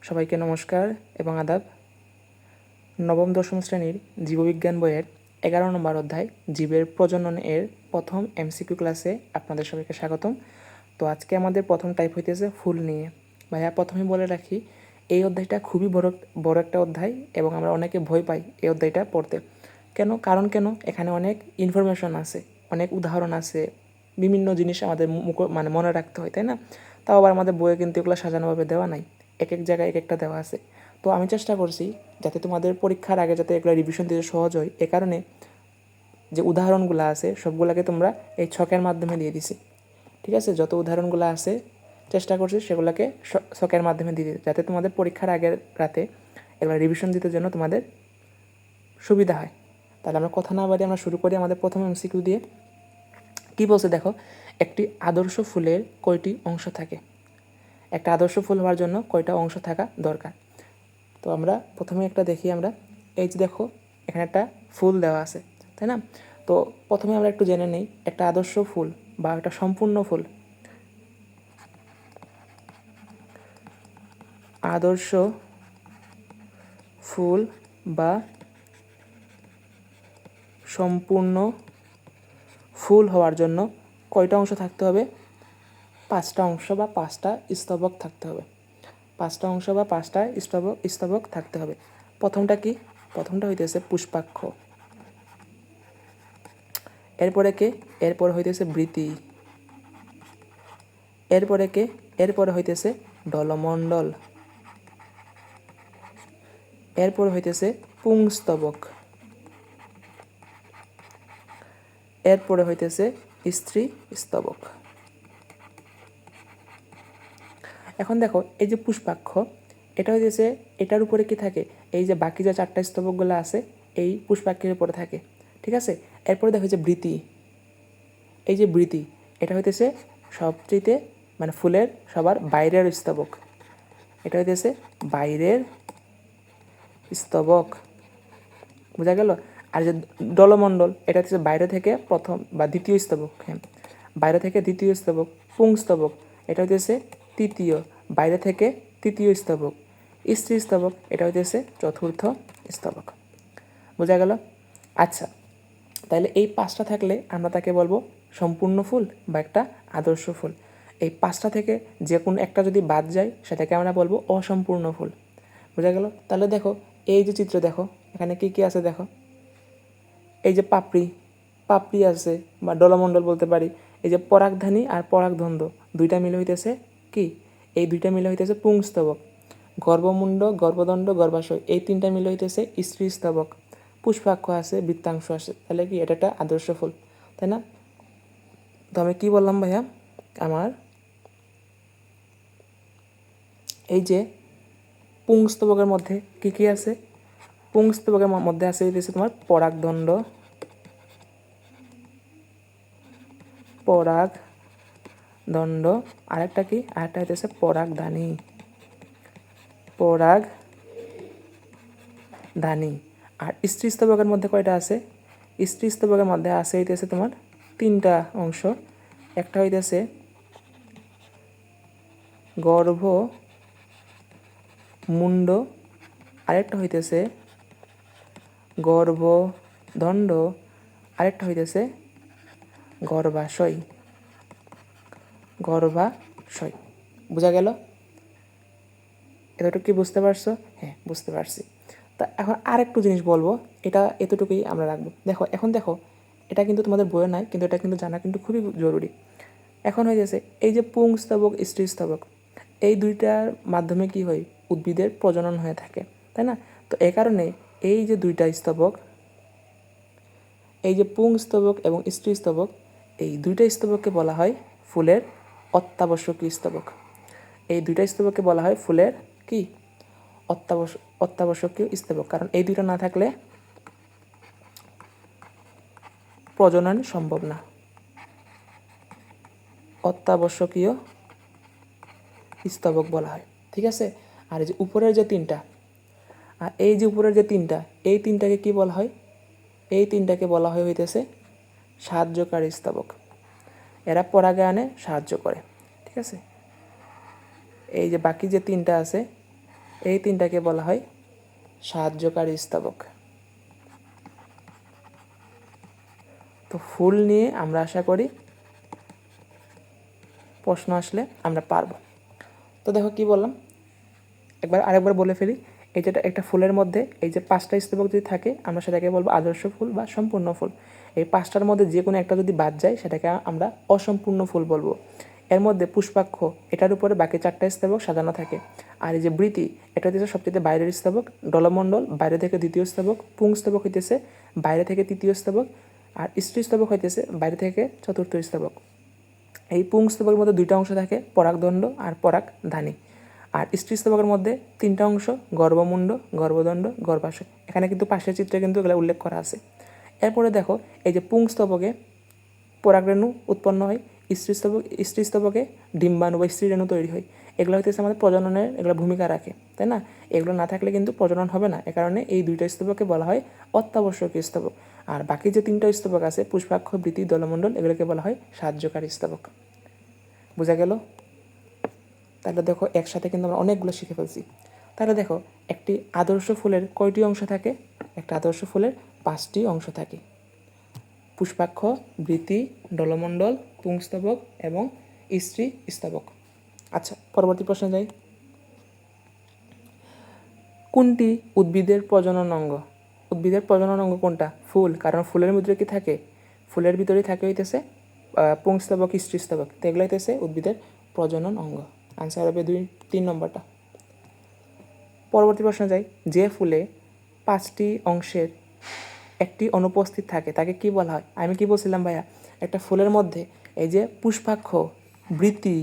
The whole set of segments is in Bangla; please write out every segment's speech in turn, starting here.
সবাইকে নমস্কার এবং আদাব। নবম দশম শ্রেণীর জীববিজ্ঞান বইয়ের 11 নম্বর অধ্যায় জীবের প্রজনন এর প্রথম এমসিকিউ ক্লাসে আপনাদের সবাইকে স্বাগতম। তো আজকে আমাদের প্রথম টাইপ হইতেছে ফুল নিয়ে। ভাইয়া প্রথমে বলে রাখি, এই অধ্যায়টা খুবই বড় একটা অধ্যায় এবং আমরা অনেকে ভয় পাই এই অধ্যায়টা পড়তে। কারণ এখানে অনেক ইনফরমেশন আছে, অনেক উদাহরণ আছে, বিভিন্ন জিনিস আমাদের মনে রাখতে হয়, তাই না? তাও আবার আমাদের বইয়ে কিন্তু এগুলো সাজানোভাবে দেওয়া নাই, এক এক জায়গায় এক একটা দেওয়া আছে। তো আমি চেষ্টা করছি যাতে তোমাদের পরীক্ষার আগে যাতে এগুলো রিভিশন দিতে সহজ হয়, এ কারণে যে উদাহরণগুলো আছে সবগুলোকে তোমরা এই ছকের মাধ্যমে দিয়ে দিছি। ঠিক আছে, যত উদাহরণগুলো আছে চেষ্টা করছি সেগুলোকে ছকের মাধ্যমে দিয়ে দিতে, যাতে তোমাদের পরীক্ষার আগের রাতে এগুলো রিভিশন দিতে জন্য তোমাদের সুবিধা হয়। তাহলে আমরা কথা না বাড়িয়ে আমরা শুরু করি আমাদের প্রথম এমসিকিউ দিয়ে। কী বলছে দেখো, একটি আদর্শ ফুলের কয়টি অংশ থাকে? একটা আদর্শ ফুল হওয়ার জন্য কয়টা অংশ থাকা দরকার? তো আমরা প্রথমে একটা দেখি, আমরা এই যে দেখো এখানে একটা ফুল দেওয়া আছে, তাই না? তো প্রথমে আমরা একটু জেনে নিই একটা আদর্শ ফুল বা একটা সম্পূর্ণ ফুল। আদর্শ ফুল বা সম্পূর্ণ ফুল হওয়ার জন্য কয়টা অংশ থাকতে হবে? 5টা অংশ বা 5টা স্তবক থাকতে হবে। 5টা অংশ বা 5টা স্তবক থাকতে হবে। প্রথমটা কি? প্রথমটা হইতেছে পুষ্পাক্ষ। এরপরে হইতেছে বৃতি। এরপরে হইতেছে দলমণ্ডল। এরপরে হইতেছে পুংস্তবক। এরপরে হইতেছে স্ত্রী স্তবক। এখন দেখো এই যে পুষ্পাক্ষ, এটা হইতেছে, এটার উপরে কি থাকে? এই যে বাকি যে 4টা স্তবকগুলো আছে এই পুষ্পাক্ষের উপরে থাকে, ঠিক আছে? এরপরে দেখো যে বৃতি, এই যে বৃতি, এটা হইতেছে সবচেয়ে মানে ফুলের সবার বাইরের স্তবক। এটা হইতেছে বাইরের স্তবক, বোঝা গেল? আর যে দলমণ্ডল, এটা হচ্ছে বাইরে থেকে প্রথম বা দ্বিতীয় স্তবক। হ্যাঁ, বাইরে থেকে দ্বিতীয় স্তবক। পুংস্তবক, এটা হইতেছে তৃতীয়, বাইরে থেকে তৃতীয় স্তবক। স্ত্রী স্তবক, এটা হইতেছে চতুর্থ স্তবক। বোঝা গেল? আচ্ছা, তাহলে এই 5টা থাকলে আমরা তাকে বলবো সম্পূর্ণ ফুল বা একটা আদর্শ ফুল। এই 5টা থেকে যে কোনো একটা যদি বাদ যায় সেটাকে আমরা বলবো অসম্পূর্ণ ফুল। বোঝা গেল? তাহলে দেখো এই যে চিত্র, দেখো এখানে কি কি আছে দেখো। এই যে পাপড়ি আছে বা দলমণ্ডল বলতে পারি। এই যে পরাগধানী আর পরাগধন্দ দুইটা মিলে হইতেছে কি? এই দুইটা মিলে হইতেছে পুংস্তবক। গর্ভমুণ্ড, গর্ভদণ্ড, গর্ভাশয়, এই 3টা মিলে হইতেছে স্ত্রী স্তবক। পুষ্পাক্ষ আছে, বৃত্তাংশ আছে। তাহলে কি এটা একটা আদর্শ ফুল, তাই না? তো আমি কী বললাম ভাইয়া, আমার এই যে পুংস্তবকের মধ্যে কি কি আছে? পুংস্তবকের মধ্যে আছে হইতেছে তোমার পরাগদণ্ড, পরাগদণ্ড, আরেকটা কি? আরেকটা হইতেছে পরাগধানী। আর স্ত্রী স্তবকের মধ্যে কয়টা আছে? স্ত্রী স্তবকের মধ্যে আছে হইতেছে তোমার 3টা অংশ। একটা হইতেছে গর্ভমুণ্ড, আরেকটা হইতেছে গর্ভদণ্ড, আরেকটা হইতেছে গর্ভাশয়। বোঝা গেল? এতটুকু কি বুঝতে পারছো? হ্যাঁ, বুঝতে পারছি। তা এখন আরেকটু জিনিস বলবো, এটা এতটুকুই আমরা রাখবো। দেখো এটা কিন্তু তোমাদের বইয়ে নাই, কিন্তু এটা কিন্তু জানা কিন্তু খুবই জরুরি। এখন হয়ে গেছে এই যে পুংস্তবক, স্ত্রী স্তবক, এই দুইটার মাধ্যমে কি হয়? উদ্ভিদের প্রজনন হয়ে থাকে, তাই না? তো এই কারণে এই যে দুইটা স্তবক, এই যে পুংস্তবক এবং স্ত্রী স্তবক, এই দুইটা স্তবককে বলা হয় ফুলের অত্যাবশ্যকীয় স্তবক। এই দুইটা স্তবককে বলা হয় ফুলের কি? অত্যাবশ্যকীয় স্তবক। কারণ এই দুইটা না থাকলে প্রজনন সম্ভব না। অত্যাবশ্যকীয় স্তবক বলা হয়, ঠিক আছে? আর এই যে উপরের যে 3টা, আর এই যে উপরের যে 3টা, এই 3টাকে কি বলা হয়? এই 3টাকে বলা হয় হইতেছে সাহায্যকারী স্তবক। এরা পরাগায়নে সাহায্য করে, ঠিক আছে? এই যে বাকি যে 3টা আছে এই তিনটাকে বলা হয় সাহায্যকারী স্তবক। তো ফুল নিয়ে আমরা আশা করি প্রশ্ন আসলে আমরা পারবো। তো দেখো কি বললাম, আরেকবার বলে ফেলি। এই যেটা একটা ফুলের মধ্যে এই যে 5টা স্তবক যদি থাকে আমরা সেটাকে বলবো আদর্শ ফুল বা সম্পূর্ণ ফুল। এই 5টার মধ্যে যে কোনো একটা যদি বাদ যায় সেটাকে আমরা অসম্পূর্ণ ফুল বলবো। এর মধ্যে পুষ্পাক্ষ, এটার উপরে বাকি 4টা স্তবক সাজানো থাকে। আর এই যে বৃতি, এটা হচ্ছে সবচেয়ে বাইরের স্তবক। ডলমণ্ডল বাইরে থেকে দ্বিতীয় স্তবক। পুংস্তবক হইতেছে বাইরে থেকে তৃতীয় স্তবক। আর স্ত্রীস্তবক হইতেছে বাইরে থেকে চতুর্থ স্তবক। এই পুংস্তবকের মধ্যে 2টা অংশ থাকে, পরাগদণ্ড আর পরাগধানী। আর স্ত্রীস্তবকের মধ্যে 3টা অংশ, গর্ভমুণ্ড, গর্ভদণ্ড, গর্ভাশয়। এখানে কিন্তু পাশের চিত্রে কিন্তু এগুলো উল্লেখ করা আছে। এরপরে দেখো এই যে পুংস্তবকে পরাগরেণু উৎপন্ন হয়, স্ত্রীস্তবকে ডিম্বাণু বা স্ত্রীরেণু তৈরি হয়। এগুলো হইতেছে আমাদের প্রজননের এগুলো ভূমিকা রাখে, তাই না? এগুলো না থাকলে কিন্তু প্রজনন হবে না। এ কারণে এই 2টা স্তবককে বলা হয় অত্যাবশ্যকীয় স্তবক। আর বাকি যে 3টা স্তবক আছে, পুষ্পাক্ষ, বৃতি, দলমণ্ডল, এগুলোকে বলা হয় সাহায্যকারী স্তবক। বোঝা গেল? তাহলে দেখো একসাথে কিন্তু আমরা অনেকগুলো শিখে ফেলছি। তাহলে দেখো একটি আদর্শ ফুলের কয়টি অংশ থাকে? একটা আদর্শ ফুলের 5টি অংশ থাকে। পুষ্পাক্ষ, বৃতি, ডলমণ্ডল, পুংস্তবক এবং স্ত্রী স্তবক। আচ্ছা, পরবর্তী প্রশ্নে যাই। কোনটি উদ্ভিদের প্রজনন অঙ্গ? উদ্ভিদের প্রজনন অঙ্গ কোনটা? ফুল। কারণ ফুলের মধ্যে কি থাকে? ফুলের ভিতরেই থাকে হইতেছে পুংস্তবক, স্ত্রীস্তবক। তো এগুলো হইতেছে উদ্ভিদের প্রজনন অঙ্গ। আনসার হবে 3 নম্বরটা। পরবর্তী প্রশ্নে যাই। যে ফুলে 5টি অংশের একটি অনুপস্থিত থাকে তাকে কি বলা হয়? আমি কি বলছিলাম ভাইয়া, একটা ফুলের মধ্যে এই যে পুষ্পাক্ষ, বৃতি,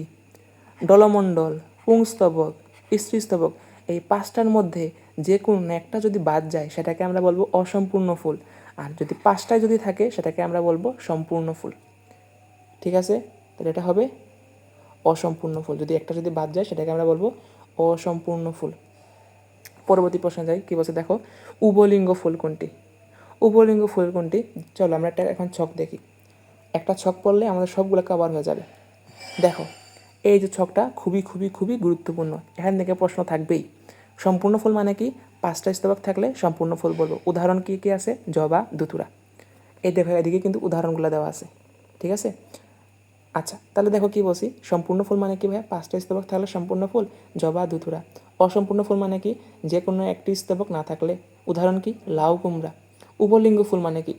ডলমণ্ডল, পুংস্তবক, স্ত্রীস্তবক, এই 5টার মধ্যে যে কোনো একটা যদি বাদ যায় সেটাকে আমরা বলবো অসম্পূর্ণ ফুল। আর যদি 5টায় যদি থাকে সেটাকে আমরা বলবো সম্পূর্ণ ফুল। ঠিক আছে? তাহলে এটা হবে অসম্পূর্ণ ফুল। যদি একটা যদি বাদ যায় সেটাকে আমরা বলবো অসম্পূর্ণ ফুল। পরবর্তী প্রশ্নে যাই। কী বলছে দেখো, উভলিঙ্গ ফুল কোনটি? উভলিঙ্গ ফুল কোনটি? চলো আমরা এখন ছক দেখি। একটা ছক পড়লে আমাদের সবগুলো কভার হয়ে যাবে। দেখো এই যে ছকটা খুবই খুবই খুবই গুরুত্বপূর্ণ। এখান থেকে প্রশ্ন থাকবেই। সম্পূর্ণ ফুল মানে কি? 5টা স্তবক থাকলে সম্পূর্ণ ফুল বলবো। উদাহরণ কী কী আছে? জবা, ধুতুরা। এই দেখো এদিকে কিন্তু উদাহরণগুলো দেওয়া আছে। ঠিক আছে? আচ্ছা, তাহলে দেখো কি বলছি। সম্পূর্ণ ফুল মানে কি ভাইয়া? 5টা স্তবক থাকলে সম্পূর্ণ ফুল, জবা, ধুতুরা। অসম্পূর্ণ ফুল মানে কি? যে কোনো একটি স্তবক না থাকলে। উদাহরণ কি? লাউ, কুমড়া। উভলিঙ্গ ফুল মানে কি?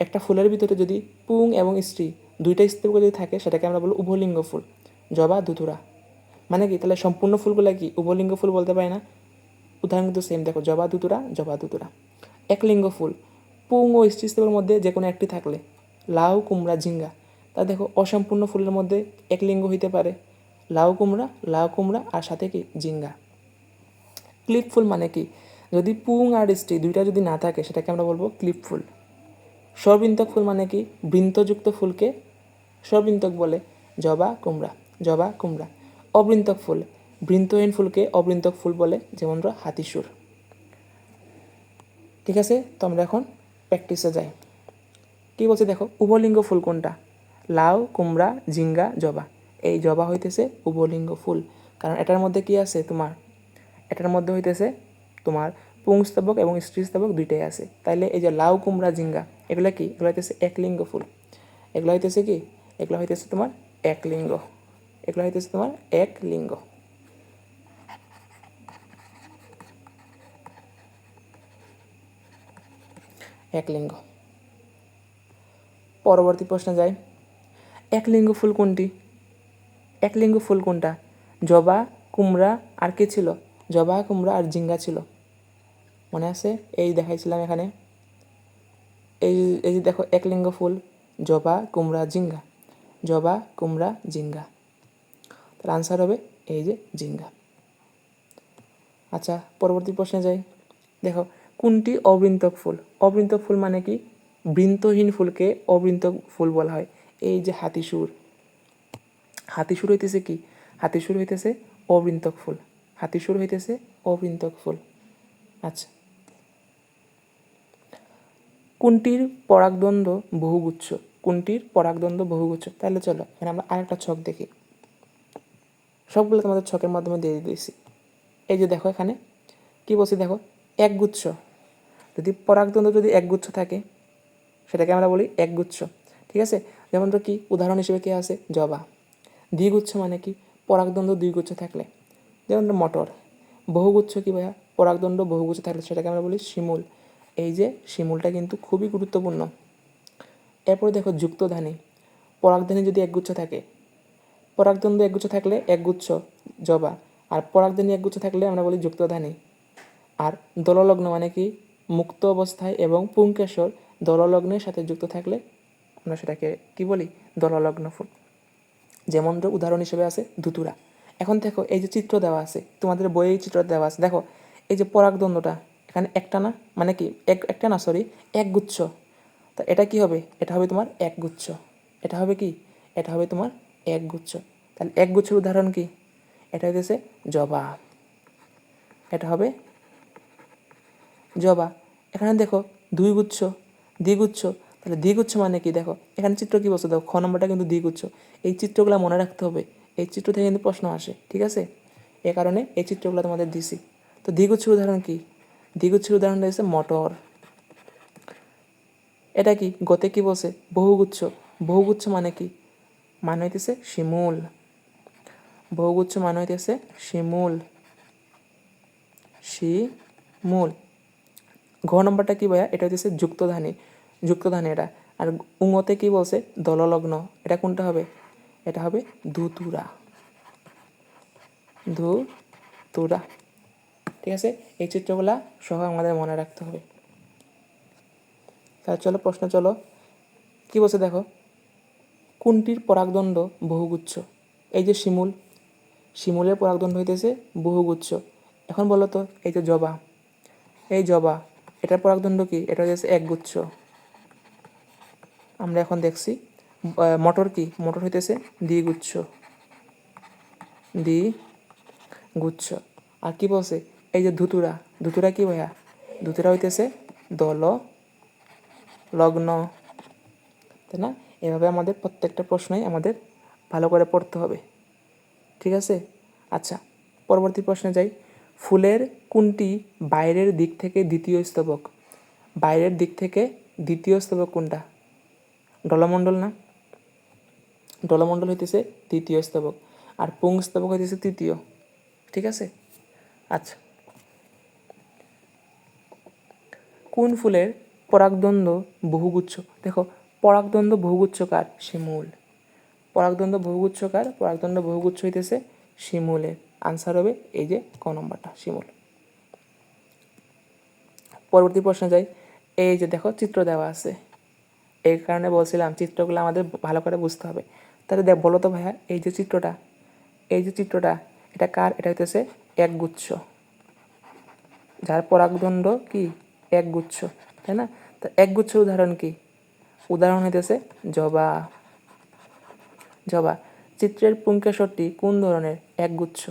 একটা ফুলের ভিতরে যদি পুং এবং স্ত্রী 2টা স্তবক যদি থাকে সেটাকে আমরা বলবো উভলিঙ্গ ফুল, জবা, ধুতুরা। মানে কি? তাহলে সম্পূর্ণ ফুলগুলো কি উভলিঙ্গ ফুল বলতে পারি না? উদাহরণ কিন্তু সেম। দেখো জবা, ধুতুরা, জবা, ধুতুরা। একলিঙ্গ ফুল, পুং ও স্ত্রী স্তবের মধ্যে যে কোনো একটি থাকলে। লাউ, কুমড়া, ঝিঙ্গা। তা দেখো অসম্পূর্ণ ফুলের মধ্যে একলিঙ্গ হইতে পারে লাউ, কুমড়া আর সাথে কি? ঝিঙ্গা। ক্লিপ ফুল মানে কি? যদি পুং আর স্ত্রী 2টা যদি না থাকে সেটাকে আমরা বলবো ক্লিপ ফুল। সর্বৃন্তক ফুল মানে কি? বৃন্তযুক্ত ফুলকে সর্বৃন্তক বলে। জবা, কুমড়া, জবা, কুমড়া। অবৃন্তক ফুল, বৃন্তহীন ফুলকে অবৃন্তক ফুল বলে, যেমন হাতিসুর। ঠিক আছে? তো আমরা এখন প্র্যাকটিসে যাই। কী বলছে দেখো, উভলিঙ্গ ফুল কোনটা? লাউ, কুমড়া, ঝিঙ্গা, জবা। এই জবা হইতেছে উভলিঙ্গ ফুল। কারণ এটার মধ্যে কি আছে তোমার? এটার মধ্যে হইতেছে তোমার পুংস্তবক এবং স্ত্রীস্তবক 2টাই আছে। তাইলে এই যে লাউ, কুমড়া, ঝিঙ্গা এগুলো কি? এগুলো হইতেছে একলিঙ্গ ফুল। এগুলো হইতেছে কি? এগুলো হইতেছে তোমার একলিঙ্গ। এগুলো হইতেছে তোমার একলিঙ্গ। একলিঙ্গ। পরবর্তী প্রশ্নে যাই। একলিঙ্গ ফুল কোনটি? একলিঙ্গ ফুল কোনটা? জবা, কুমড়া আর কি ছিল? জবা, কুমড়া আর ঝিঙ্গা ছিল। মনে আছে? এই দেখাইছিলাম এখানে। এই যে দেখো একলিঙ্গ ফুল, জবা, কুমড়া, ঝিঙ্গা। জবা, কুমড়া, ঝিঙ্গা। তার আনসার হবে এই যে ঝিঙ্গা। আচ্ছা, পরবর্তী প্রশ্নে যাই। দেখো কোনটি অবৃন্তক ফুল? অবৃন্তক ফুল মানে কি? বৃন্তহীন ফুলকে অবৃন্তক ফুল বলা হয়। এই যে হাতিসুর। হাতিসুর হইতেছে কি? হাতিসুর হইতেছে অবৃন্তক ফুল। হাতিসুর হইতেছে অবৃন্তক ফুল। আচ্ছা, কোনটির পরাগদ্বন্দ্ব বহুগুচ্ছ? কোনটির পরাগদ্বন্দ্ব বহুগুচ্ছ? তাহলে চলো এখানে আমরা আরেকটা ছক দেখি। সবগুলো তোমাদের ছকের মাধ্যমে দিয়ে দিয়েছি। এই যে দেখো এখানে কি বলছি দেখো, একগুচ্ছ। যদি পরাগদ্বন্দ্ব যদি একগুচ্ছ থাকে সেটাকে আমরা বলি একগুচ্ছ, ঠিক আছে। যেমন তো কি উদাহরণ হিসেবে কি আছে, জবা। দ্বিগুচ্ছ মানে কি, পরাগদ্বন্দ্ব দ্বিগুচ্ছ থাকলে, যেমন মটর। বহুগুচ্ছ কি ভাইয়া, পরাগদ্বন্দ্ব বহুগুচ্ছ থাকলে সেটাকে আমরা বলি শিমুল। এই যে শিমুলটা কিন্তু খুবই গুরুত্বপূর্ণ। এরপরে দেখো যুক্তধানী। পরাগধানী যদি একগুচ্ছ থাকে, পরাগদ্বন্দ্ব একগুচ্ছ থাকলে একগুচ্ছ জবা, আর পরাগধানী একগুচ্ছ থাকলে আমরা বলি যুক্তধানী। আর দললগ্ন মানে কি, মুক্ত অবস্থায় এবং পুংকেশর দললগ্নের সাথে যুক্ত থাকলে আমরা সেটাকে কি বলি, দললগ্ন ফুল। যেমন উদাহরণ হিসেবে আছে ধুতুরা। এখন দেখো এই যে চিত্র দেওয়া আছে, তোমাদের বইয়ে চিত্র দেওয়া আছে, দেখো এই যে পরাগদ্বন্দ্বটা এখানে একটা না, মানে কি একটা না সরি, একগুচ্ছ। তা এটা কি হবে, এটা হবে তোমার একগুচ্ছ। এটা হবে কি, এটা হবে তোমার একগুচ্ছ। তাহলে একগুচ্ছের উদাহরণ কি, এটা হইতেছে জবা, এটা হবে জবা। এখানে দেখো দুই গুচ্ছ, দ্বিগুচ্ছ। তাহলে দ্বিগুচ্ছ মানে কি, দেখো এখানে চিত্র কি বলছো, দেখো খ নম্বরটা কিন্তু দ্বিগুচ্ছ। এই চিত্রগুলো মনে রাখতে হবে, এই চিত্র থেকে কিন্তু প্রশ্ন আসে, ঠিক আছে। এ কারণে এই চিত্রগুলো তোমাদের দিছি। তো দ্বিগুচ্ছের উদাহরণ কি, দ্বিগুচ্ছের উদাহরণ হচ্ছে মটর। এটা কি গতে কি বলছে, বহুগুচ্ছ। বহুগুচ্ছ মানে কি, মানে হইতেছে শিমুল। বহুগুচ্ছ মানে হইতেছে শিমুল, শিমুল। ঘ নম্বরটা কি ভাইয়া, এটা হচ্ছে যুক্তধানী, যুক্তধানী এটা। আর উঙতে কি বলছে, দললগ্ন। এটা কোনটা হবে, এটা হবে ধুতুরা, ধুতুরা, ঠিক আছে। এই চিত্রগুলা সহ আমাদের মনে রাখতে হবে। তাহলে চলো প্রশ্ন, চলো কি বলছে দেখো, কোনটির পরাগদণ্ড বহুগুচ্ছ। এই যে শিমুল, শিমুলের পরাগদণ্ড হইতেছে বহুগুচ্ছ। এখন বলো তো এই যে জবা, এই জবা, এটার পরাগদণ্ড কি, এটা হচ্ছে একগুচ্ছ। আমরা এখন দেখছি মটর কি, মটর হইতেছে দ্বিগুচ্ছ, দ্বিগুচ্ছ। আর কি বলছে, এই যে ধুতুরা, ধুতুরা কি ভাইয়া, ধুতুরা হইতেছে দল লগ্ন, তাই না। এভাবে আমাদের প্রত্যেকটা প্রশ্নই আমাদের ভালো করে পড়তে হবে, ঠিক আছে। আচ্ছা পরবর্তী প্রশ্নে যাই। ফুলের কোনটি বাইরের দিক থেকে দ্বিতীয় স্তবক, বাইরের দিক থেকে দ্বিতীয় স্তবক কোনটা, ডলমণ্ডল না, ডলমণ্ডল হইতেছে তৃতীয় স্তবক, আর পুংস্তবক হইতেছে তৃতীয়, ঠিক আছে। আচ্ছা, কোন ফুলের পরাগদ্বন্দ্ব বহুগুচ্ছ, দেখো পরাগদ্বন্দ্ব বহুগুচ্ছ কার, শিমুল। পরাগদ্বন্দ্ব বহুগুচ্ছ কার, পরাগদ্বন্দ্ব বহুগুচ্ছ হইতেছে শিমুলের। আনসার হবে এই যে ক নম্বরটা, শিমুল। পরবর্তী প্রশ্নে যাই। এই যে দেখো চিত্র দেওয়া আছে, এই কারণে বলছিলাম চিত্রগুলো আমাদের ভালো করে বুঝতে হবে। তাহলে দেখ বলো তো ভাইয়া, এই যে চিত্রটা, এই যে চিত্রটা, এটা কার, এটা হইতেছে একগুচ্ছ, যার পরাগদণ্ড কি একগুচ্ছ, তাই না। তো একগুচ্ছের উদাহরণ কি, উদাহরণ হইতেছে জবা, জবা। চিত্রের পুংকেশরটি কোন ধরনের, একগুচ্ছ,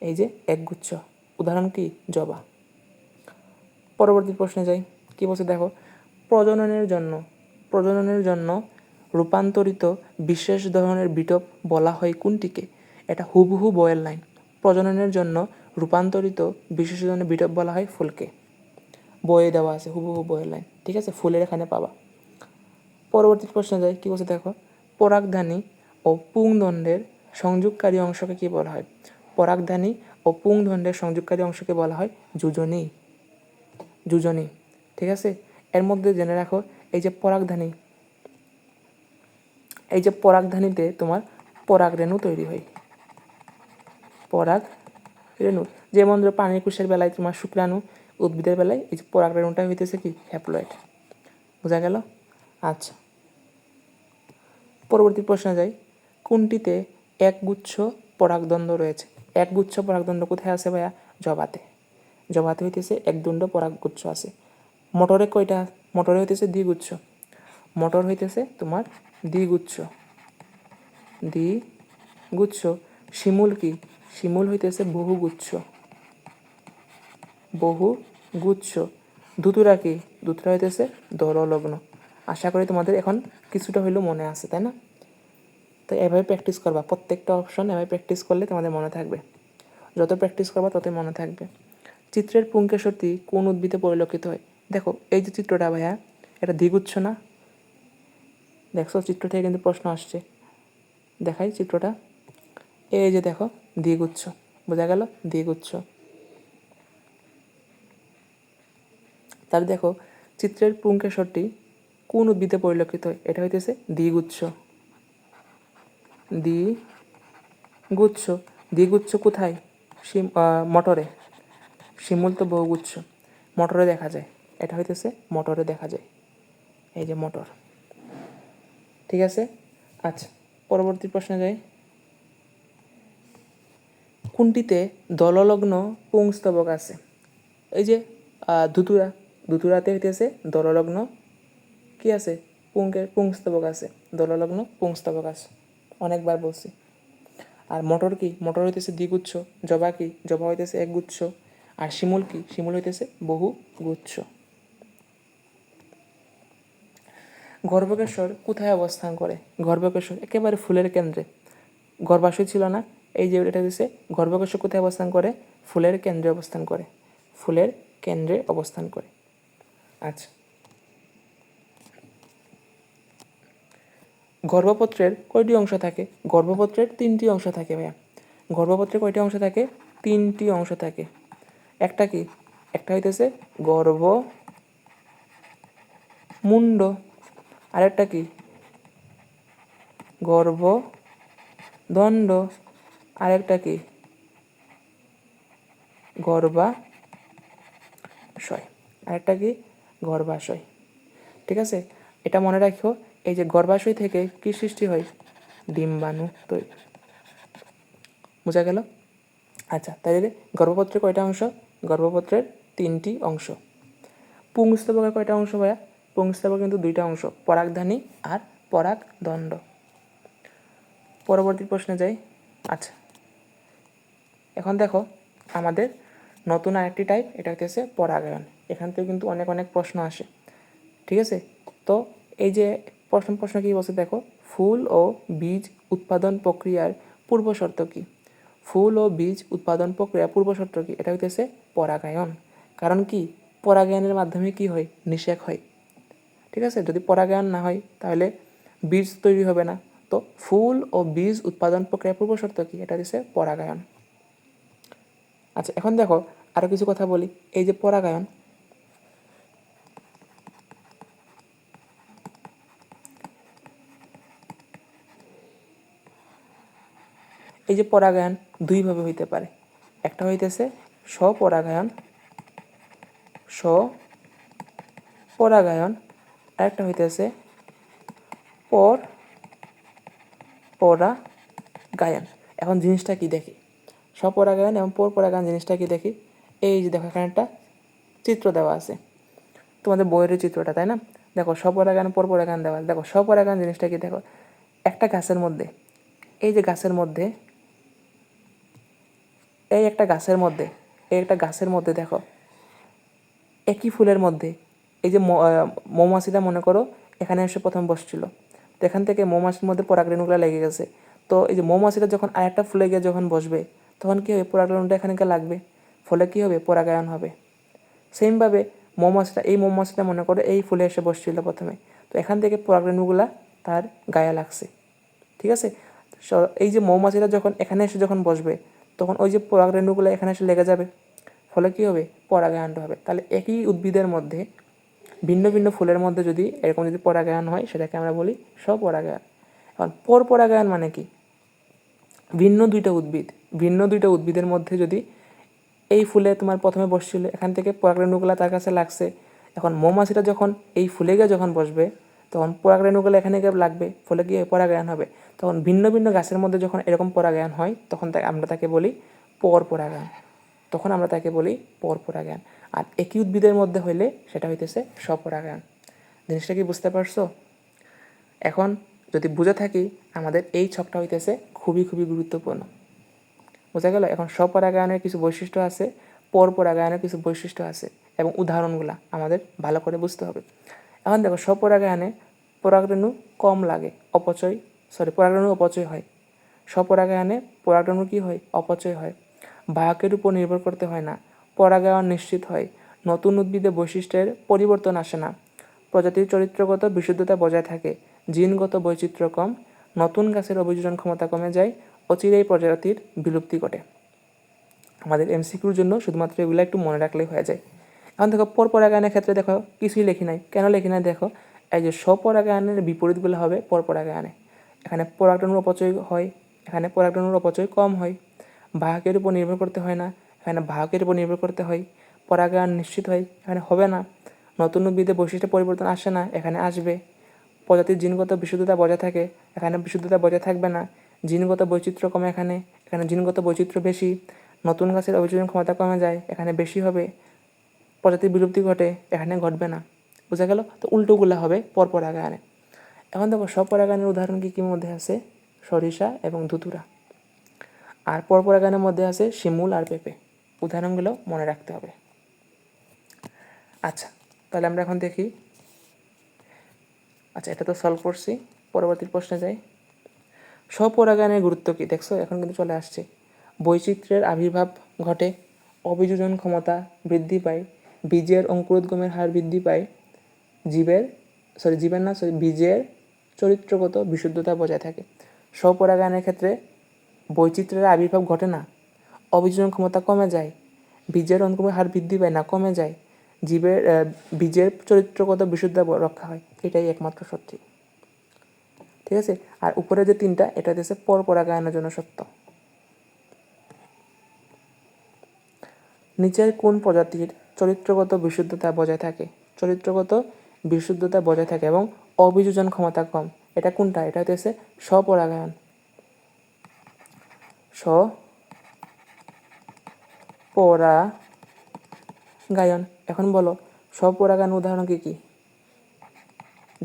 এই যে একগুচ্ছ, উদাহরণ কি জবা। পরবর্তী প্রশ্নে যাই, কি বলছে দেখো, প্রজননের জন্য, প্রজননের জন্য রূপান্তরিত বিশেষ ধরনের বিটপ বলা হয় কোনটিকে, এটা হুবহু বয়ের লাইন। প্রজননের জন্য রূপান্তরিত বিশেষ ধরনের বিটপ বলা হয় ফুলকে, বইয়ে দেওয়া আছে হুবহু বয়ের লাইন, ঠিক আছে, ফুলের এখানে পাবা। পরবর্তী প্রশ্নে যাই, কি বলছে দেখো, পরাগধানী ও পুংদণ্ডের সংযোগকারী অংশকে কি বলা হয়, পরাগধানী ও পুংদণ্ডের সংযোগকারী অংশকে বলা হয় যোজনী, যোজনী, ঠিক আছে। এর মধ্যে জেনে রাখো, এই যে পরাগধানী, এই যে পরাগধানীতে তোমার পরাগ রেণু তৈরি হয়, পরাগ রেণু। যেমন ধরো পানির কোষের বেলায় তোমার শুক্রাণু, উদ্ভিদের বেলায় এই যে পরাগ রেণুটা হইতেছে কি হ্যাপ্লয়েড, বোঝা গেল। আচ্ছা পরবর্তী প্রশ্নে যাই, কোনটিতে একগুচ্ছ পরাগদণ্ড রয়েছে, একগুচ্ছ পরাগদণ্ড কোথায় আছে ভাইয়া, জবাতে, জবাতে হইতেছে একদণ্ড পরাগগুচ্ছ আছে। মটরে কয়টা, মটরে হইতেছে দ্বিগুচ্ছ, মটর হইতেছে তোমার দ্বিগুচ্ছ, দ্বিগুচ্ছ। শিমুল কি, শিমুল হইতেছে বহুগুচ্ছ, বহুগুচ্ছ। ধুতুরা কি, ধুতুরা হইতেছে দললগ্ন। আশা করি তোমাদের এখন কিছুটা হইলেও মনে আছে, তাই না। তো এভাবে প্র্যাকটিস করবা, প্রত্যেকটা অপশন এভাবে প্র্যাকটিস করলে তোমাদের মনে থাকবে। যত প্র্যাকটিস করবা ততই মনে থাকবে। চিত্রের পুংকেশরটি কোন উদ্ভিদে পরিলক্ষিত হয়? দেখো এই যে চিত্রটা ভাইয়া, এটা দ্বিগুচ্ছ না? দেখছো চিত্র থেকে কিন্তু প্রশ্ন আসছে, দেখাই চিত্রটা। এই যে দেখো দ্বিগুচ্ছ, বোঝা গেল দ্বিগুচ্ছ। তাহলে দেখো চিত্রের পুংকেশরটি কোন উদ্ভিদে পরিলক্ষিত হয়? এটা হইতেছে দ্বিগুচ্ছ। দ্বিগুচ্ছ, দ্বিগুচ্ছ কোথায়? মটরে। শিমুল তো বহুগুচ্ছ, মটরে দেখা যায়। এটা হইতেছে মটরে দেখা যায়, এই যে মটর। ঠিক আছে, আচ্ছা পরবর্তী প্রশ্নে যাই। কোনটিতে দললগ্ন পুংস্তবক আছে? এই যে ধুতুরা, ধুতুরাতে হইতেছে দললগ্ন কি আছে? পুংস্তবক আছে, দললগ্ন পুংস্তবক আছে, অনেকবার বলছি। আর মটর কি? মটর হইতেছে দ্বিগুচ্ছ। জবা কি? জবা হইতেছে একগুচ্ছ। আর শিমুল কি? শিমুল হইতেছে বহুগুচ্ছ। গর্ভকেশর কোথায় অবস্থান করে? গর্ভকেশর একেবারে ফুলের কেন্দ্রে। গর্ভাশয় ছিল না, এই যে এটা হচ্ছে গর্ভকেশর কোথায় অবস্থান করে? ফুলের কেন্দ্রে অবস্থান করে, ফুলের কেন্দ্রে অবস্থান করে। আচ্ছা, গর্ভপত্রের কয়টি অংশ থাকে? গর্ভপত্রের 3টি অংশ থাকে ভাইয়া। গর্ভপত্রে কয়টি অংশ থাকে? 3টি অংশ থাকে। একটা কি? একটা হইতেছে গর্ভমুণ্ড, আরেকটা কি? গর্ভদণ্ড, আরেকটা কি? গর্ভাশয়, আরেকটা কি? গর্ভাশয়। ঠিক আছে, এটা মনে রাখো। এই যে গর্ভাশয় থেকে কি সৃষ্টি হয়? ডিম্বাণু তৈরি। বোঝা গেল? আচ্ছা, তাহলে গর্ভপত্রের কয়টা অংশ? গর্ভপত্রের 3টি অংশ। পুংস্তবকের কয়টা অংশ ভাইয়া? পুংস্তবক কিন্তু 2টা অংশ, পরাগধানী আর পরাগদণ্ড। পরবর্তী প্রশ্নে যাই। আচ্ছা, এখন দেখো আমাদের নতুন আরেকটি টাইপ, এটা হচ্ছে পরাগায়ন। এখান থেকে কিন্তু অনেক অনেক প্রশ্ন আসে। ঠিক আছে, তো এই যে প্রশ্ন কী বলছে দেখো, ফুল ও বীজ উৎপাদন প্রক্রিয়ার পূর্বশর্ত কী? ফুল ও বীজ উৎপাদন প্রক্রিয়ার পূর্বশর্ত কী? এটা হইতেছে পরাগায়ন। কারণ কি? পরাগায়নের মাধ্যমে কি হয়? নিষেক হয়। ঠিক আছে, যদি পরাগায়ন না হয় তাহলে বীজ তৈরি হবে না। তো ফুল ও বীজ উৎপাদন প্রক্রিয়ার পূর্বশর্ত কী? এটা হচ্ছে পরাগায়ন। আচ্ছা, এখন দেখো আরও কিছু কথা বলি। এই যে পরাগায়ন, এই যে পরাগায়ন দুইভাবে হইতে পারে। একটা হইতেছে স্বপরাগায়ন, স্বপরাগায়ন, আরেকটা হইতেছে পরাগায়ন। এখন জিনিসটা কি দেখি, স্বপরাগায়ন এবং পরাগায়ন জিনিসটা কি দেখি। এই যে দেখো এখানে একটা চিত্র দেওয়া আছে, তোমাদের বইয়ের চিত্রটা, তাই না? দেখো স্বপরাগায়ন পরাগায়ন দেওয়া আছে। দেখো স্বপরাগায়ন জিনিসটা কি দেখো, একটা গাছের মধ্যে, এই যে গাছের মধ্যে, এই একটা গাছের মধ্যে দেখো একই ফুলের মধ্যে এই যে মৌমাছিটা মনে করো এখানে এসে প্রথম বসছিল, তো এখান থেকে মৌমাছির মধ্যে পরাগরেণুগুলো লেগে গেছে। তো এই যে মৌমাছিটা যখন আরেকটা ফুলে গিয়ে যখন বসবে তখন কী হবে? পরাগরেণুটা এখানে লাগবে, ফলে কী হবে? পরাগায়ন হবে। সেমভাবে এই মৌমাছিটা মনে করো এই ফুলে এসে বসছিল প্রথমে, তো এখান থেকে পরাগরেণুগুলা তার গায়ে লাগছে। ঠিক আছে, এই যে মৌমাছিটা যখন এখানে এসে যখন বসবে তখন ওই যে পরাগরেণুগুলো এখানে এসে লেগে যাবে, ফলে কী হবে? পরাগায়নটা হবে। তাহলে একই উদ্ভিদের মধ্যে ভিন্ন ভিন্ন ফুলের মধ্যে যদি এরকম যদি পরাগায়ন হয় সেটাকে আমরা বলি স্বপরাগায়ন। এখন পরাগায়ন মানে কি? ভিন্ন দুইটা উদ্ভিদের মধ্যে যদি এই ফুলে তোমার প্রথমে বসছিল, এখান থেকে পরাগরেণুগুলো তার কাছে লাগছে, এখন মৌমাছিটা যখন এই ফুলে গিয়ে যখন বসবে তখন পরাগরেণুগুলো এখানে গিয়ে লাগবে, ফলে গিয়ে পরাগায়ন হবে। তখন ভিন্ন ভিন্ন গাছের মধ্যে যখন এরকম পরাগায়ন হয় তখন আমরা তাকে বলি পরাগায়ন। পরাগায়ন। আর একই উদ্ভিদের মধ্যে হইলে সেটা হইতেছে স্বপরাগায়ন। জিনিসটা কি বুঝতে পারছো? এখন যদি বুঝে থাকি, আমাদের এই ছকটা হইতেছে খুবই খুবই গুরুত্বপূর্ণ। বোঝা গেল? এখন স্বপরাগায়নের কিছু বৈশিষ্ট্য আছে, পরাগায়নের কিছু বৈশিষ্ট্য আছে এবং উদাহরণগুলো আমাদের ভালো করে বুঝতে হবে। এখন দেখো স্বপরাগায়নে পরাগরেণু কম লাগে, পরাগরেণু অপচয় হয়। স্বপরাগায়নে পরাগরেণু কি হয়? অপচয় হয়। বাহকের উপর নির্ভর করতে হয় না, পরাগায়ন নিশ্চিত হয়, নতুন উদ্ভিদে বৈশিষ্ট্যের পরিবর্তন আসে না, প্রজাতির চরিত্রগত বিশুদ্ধতা বজায় থাকে, জিনগত বৈচিত্র্য কম, নতুন গাছের অভিযোজন ক্ষমতা কমে যায়, অচিরেই প্রজাতির বিলুপ্তি ঘটে। আমাদের এমসিকিউর জন্য শুধুমাত্র এগুলো একটু মনে রাখলেই হয়ে যায়। এখন দেখো পরপরাগায়নের ক্ষেত্রে দেখো কিছুই লেখি নাই। কেন লেখি নাই দেখো, এই যে স্বপরাগায়নের বিপরীতগুলো হবে পরপরাগায়নে। এখানে পরাগরেণুর অপচয় হয়, এখানে পরাগরেণুর অপচয় কম হয়, বাহকের উপর নির্ভর করতে হয় না, এখানে বাহকের উপর নির্ভর করতে হয়, পরাগায়ন নিশ্চিত হয়, এখানে হবে না, নতুন উদ্ভিদে বৈশিষ্ট্য পরিবর্তন আসে না, এখানে আসবে, প্রজাতির জিনগত বিশুদ্ধতা বজায় থাকে, এখানে বিশুদ্ধতা বজায় থাকবে না, জিনগত বৈচিত্র্য কমে, এখানে এখানে জিনগত বৈচিত্র্য বেশি, নতুন গাছের অভিযোজন ক্ষমতা কমে যায়, এখানে বেশি হবে, প্রজাতির বিলুপ্তি ঘটে, এখানে ঘটবে না। বোঝা গেল? তো উল্টোগুলা হবে পরপরাগায়নে। এখন দেখো স্বপরাগায়নের উদাহরণ কী কী মধ্যে আছে, সরিষা এবং ধুতুরা। আর পরপরাগায়নের মধ্যে আছে শিমুল আর পেঁপে। উদাহরণগুলো মনে রাখতে হবে। আচ্ছা, তাহলে আমরা এখন দেখি। আচ্ছা, এটা তো সলভ করছি, পরবর্তী প্রশ্নে যাই। স্বপরাগায়নের গুরুত্ব কী দেখছো, এখন কিন্তু চলে আসছে। বৈচিত্র্যের আবির্ভাব ঘটে, অভিযোজন ক্ষমতা বৃদ্ধি পায়, বীজের অঙ্কুরোদ্গমের হার বৃদ্ধি পায়, বীজের চরিত্রগত বিশুদ্ধতা বজায় থাকে। স্বপরাগায়নের ক্ষেত্রে বৈচিত্র্যের আবির্ভাব ঘটে না, অভিযোজন ক্ষমতা কমে যায়, বীজের অঙ্কুরের হার বৃদ্ধি পায় না, কমে যায়, বীজের চরিত্রগত বিশুদ্ধতা রক্ষা হয়। এটাই একমাত্র সত্যি। ঠিক আছে? আর উপরে যে তিনটা, এটা হচ্ছে পরপরাগায়নের জন্য সত্য। নিচের কোন প্রজাতির চরিত্রগত বিশুদ্ধতা বজায় থাকে? চরিত্রগত বিশুদ্ধতা বজায় থাকে এবং অভিযোজন ক্ষমতা কম। এটা কোনটা? এটা হচ্ছে স্বপরাগায়ন। স্বপরাগায়ন। এখন বলো স্বপরাগায়ন উদাহরণ কি কি?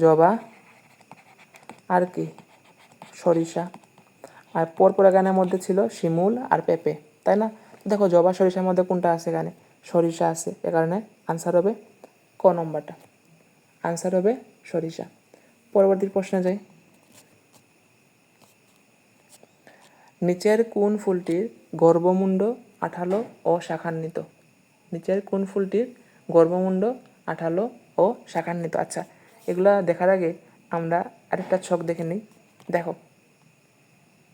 জবা আর কি? সরিষা। আর পরপরাগায়নের মধ্যে ছিল শিমুল আর পেঁপে, তাই না? দেখো জবা সরিষার মধ্যে কোনটা আছে? এখানে সরিষা আছে, এ কারণে আনসার হবে ক নম্বরটা। আনসার হবে সরিষা। পরবর্তী প্রশ্নে যাই। নিচের কোন ফুলটির গর্ভমুণ্ড আঠালো ও শাখান্বিত? নিচের কোন ফুলটির গর্ভমুণ্ড আঠালো ও শাখান্বিত? আচ্ছা, এগুলা দেখার আগে আমরা আরেকটা ছক দেখে নিই। দেখো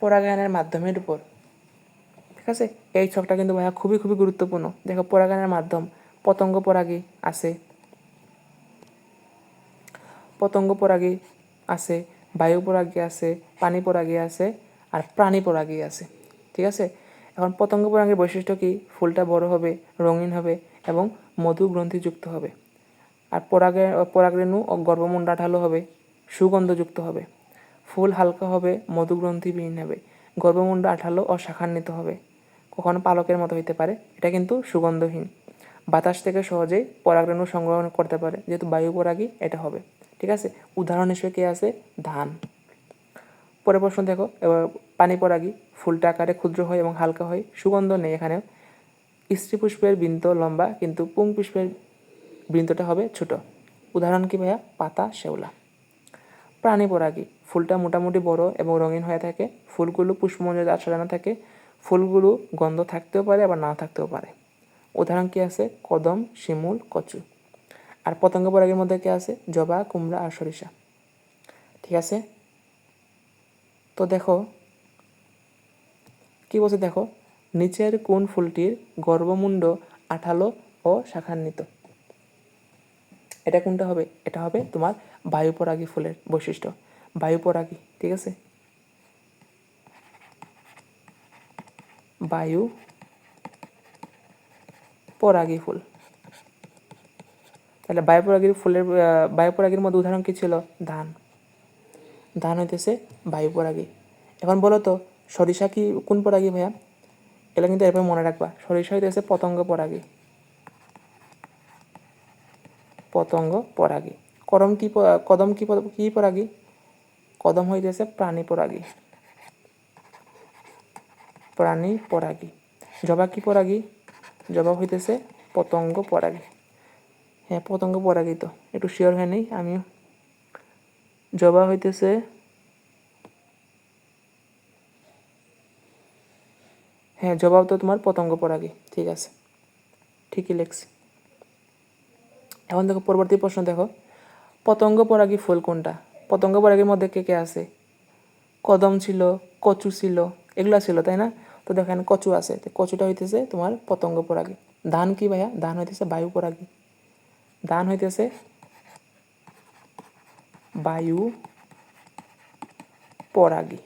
পরাগায়নের মাধ্যমের উপর, ঠিক আছে, এই ছকটা কিন্তু ভাইয়া খুবই খুবই গুরুত্বপূর্ণ। দেখো পরাগায়নের মাধ্যম, পতঙ্গ পরাগী আছে, পতঙ্গ পরাগী আছে, বায়ু পরাগী আছে, পানি পরাগী আছে, আর প্রাণী পরাগী আছে। ঠিক আছে? এখন পতঙ্গ পরাগীর বৈশিষ্ট্য কি? ফুলটা বড় হবে, রঙিন হবে এবং মধু গ্রন্থিযুক্ত হবে। আর পরাগরেণু ও গর্ভমুণ্ড আঠালো হবে, সুগন্ধযুক্ত হবে। ফুল হালকা হবে, মধুগ্রন্থিবিহীন হবে, গর্ভমুণ্ড আঠালো ও শাখান্বিত হবে, কখনো পালকের মতো হইতে পারে, এটা কিন্তু সুগন্ধহীন। বাতাস থেকে সহজেই পরাগরেণু সংগ্রহ করতে পারে, যেহেতু বায়ু পরাগী এটা হবে। ঠিক আছে? উদাহরণ হিসেবে কে আছে? ধান। পরের প্রশ্ন দেখো, পানি পরাগী, ফুলটা আকারে ক্ষুদ্র হয় এবং হালকা হয়, সুগন্ধ নেই এখানেও। স্ত্রী পুষ্পের বৃন্ত লম্বা, কিন্তু পুং পুষ্পের বৃন্তটা হবে ছোট। উদাহরণ কি ভাইয়া? পাতা, শেওলা। প্রাণী পরাগী, ফুলটা মোটামুটি বড় এবং রঙিন হয়ে থাকে, ফুলগুলো পুষ্পমঞ্জুরে সাজানো থাকে, ফুলগুলো গন্ধ থাকতেও পারে আবার না থাকতেও পারে। উদাহরণ কি আছে? কদম, শিমুল, কচু। আর পতঙ্গ পরাগীর মধ্যে কি আছে? জবা, কুমড়া আর সরিষা। ঠিক আছে? তো দেখো কি বলছে, দেখো নিচের কোন ফুলটির গর্ভমুণ্ড আঠালো ও শাখান্বিত? এটা কোনটা হবে? এটা হবে তোমার বায়ুপরাগী ফুলের বৈশিষ্ট্য, বায়ুপরাগী। ঠিক আছে? বায়ু পরাগী ফুল। তাহলে বায়ুপরাগীর মধ্যে উদাহরণ কি ছিল? ধান। ধান হইতেছে বায়ুপরাগী। এখন বলো তো সরিষা কি কোন পরাগী ভাইয়া? এটা কিন্তু এরপর মনে রাখবা, সরিষা হইতেছে পতঙ্গ পরাগী। পতঙ্গ পরাগী। কদম কি পরাগী? কদম হইতেছে প্রাণী পরাগী। প্রাণী পরাগী। জবা কি পরাগী? জবা হইতেছে পতঙ্গ পরাগী। হ্যাঁ, পতঙ্গ পরাগী, তো একটু শিওর হয়ে নেই আমিও। জবা হইতেছে, হ্যাঁ, জবাব তো তোমার পতঙ্গ পরাগী। ঠিক আছে, ঠিকই লেখছি। এখন দেখো পরবর্তী প্রশ্ন দেখো, পতঙ্গ পরাগী ফুল কোনটা? পতঙ্গ পরাগীর মধ্যে কে কে আছে? কদম ছিল, কচু ছিল, এগুলা ছিল, তাই না? তো দেখো এখানে কচু আছে, তো কচুটা হইতেছে তোমার পতঙ্গ পরাগী। ধান কি ভাইয়া? ধান হইতেছে বায়ু পরাগী। ধান হইতেছে বায়ু পরাগী।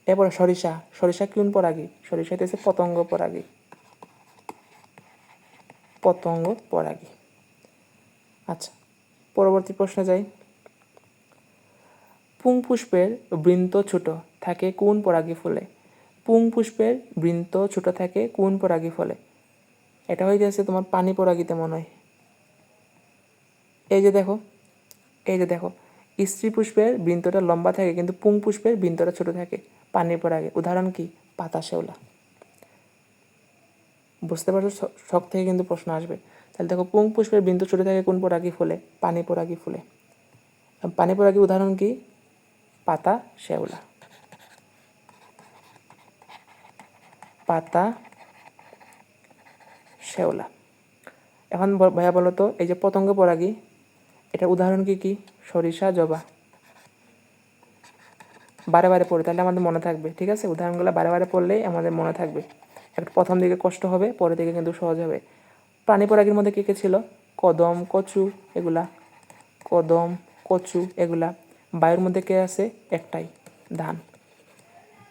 এরপরে সরিষা, সরিষা কোন পরাগী? সরিষা হইতেছে পতঙ্গ পরাগী। পতঙ্গ পরাগী। আচ্ছা, পরবর্তী প্রশ্নে যাই। পুং পুষ্পের বৃন্ত ছোট থাকে কোন পরাগী ফুলে? পুং পুষ্পের বৃন্ত ছোট থাকে কোন পরাগী ফলে? এটা হইতেছে তোমার পানি পরাগীতে মনে হয়। এই যে দেখো, এই যে দেখো, স্ত্রী পুষ্পের বৃন্তটা লম্বা থাকে কিন্তু পুং পুষ্পের বৃন্তটা ছোট থাকে, পানি পরাগে। উদাহরণ কি? পাতা শেওলা। বুঝতে পারছো, শখ থেকে কিন্তু প্রশ্ন আসবে। তাহলে দেখো, পুং পুষ্পের বৃন্ত ছোট থাকে কোন পরাগী ফুলে? পানি পরাগী ফুলে। পানি পরাগী উদাহরণ কি? পাতা শেওলা। পাতা শেওলা। এখন ভাইয়া বলো তো, এই যে পতঙ্গ পরাগী, এটার উদাহরণ কি কি? সরিষা, জবা। বারে বারে পড়ে, তাহলে আমাদের মনে থাকবে। ঠিক আছে, উদাহরণগুলো বারে বারে পড়লেই আমাদের মনে থাকবে। একটু প্রথম দিকে কষ্ট হবে, পরে দিকে কিন্তু সহজ হবে। প্রাণী পরাগীর মধ্যে কে কে ছিল? কদম, কচু, এগুলা। কদম, কচু, এগুলা। বায়ুর মধ্যে কে আছে? একটাই, ধান।